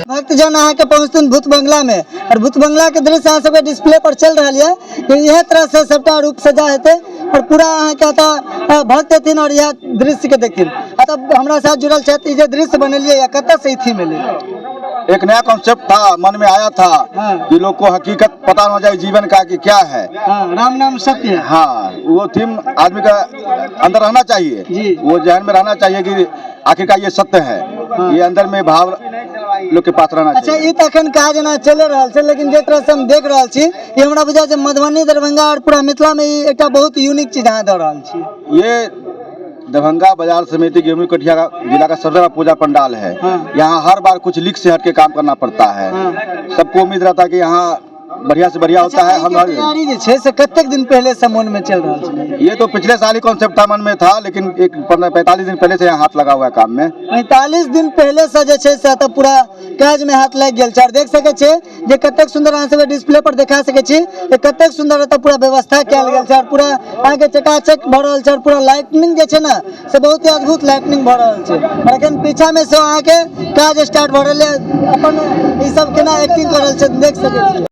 भक्तजन अहाँ के पहुँचथिन भूत बंगला में और भूत बंगला के दृश्य अहाँ सबके डिस्प्ले पर चल रहा है कि यह तरह से सबका रूप सजा हेतै और पूरा अहाँ के अतः भक्त हेथिन और यह दृश्य के देखथिन। अतः हमरा साथ जुड़ल छथि जे दृश्य बनेलिए या कतऽ से थी मिले। एक नया कॉन्सेप्ट था, मन में आया था कि लोग को हकीकत पता हो जाए जीवन का कि क्या है। राम नाम सत्य है। हाँ, वो थीम आदमी का अंदर रहना चाहिए जी। वो जहन में रहना चाहिए कि आखिरकार ये सत्य है। ये अंदर में भाव लोग के पास रहना चाहिए। अच्छा, ये तखन कहा जना चल रहा है, लेकिन जे तरह से हम देख रहा छी ये हमरा बुझा जे मधुबनी दरभंगा और पूरा मिथिला में एक बहुत यूनिक चीज अहाँ दे रहा छी। ये दरभंगा बाजार समिति गेहूं कटिया जिला का सबसे बड़ा पूजा पंडाल है। यहाँ हर बार कुछ लीक से हट के काम करना पड़ता है। सबको उम्मीद रहता है कि यहाँ बढ़िया से बढ़िया होता है। हम तैयारी जे छे से कतेक दिन पहले से मन में चल रहा है? ये तो पिछले साल ही कॉन्सेप्ट था, मन में था, लेकिन एक 45 दिन पहले से यहाँ हाथ लगा हुआ है काम में। 45 दिन पहले से जे छे से तो पूरा काज में हाथ लग गेल छै। देख सके छे जे कतेक सुंदर अहाँ सब डिस्प्ले पर दिखा सके छी जे कतेक सुंदर तो पूरा व्यवस्था कैल गेल छै और पूरा अहाँ के चकाचक भ रहल छै और पूरा लाइटनिंग जे छे ना से बहुत ही अद्भुत लाइटनिंग भ रहल छै। और अखन पीछा में से अहाँ के काज स्टार्ट भ रहल है। अपन ई सब केना एक्टिंग कर रहल छै देख सके छी।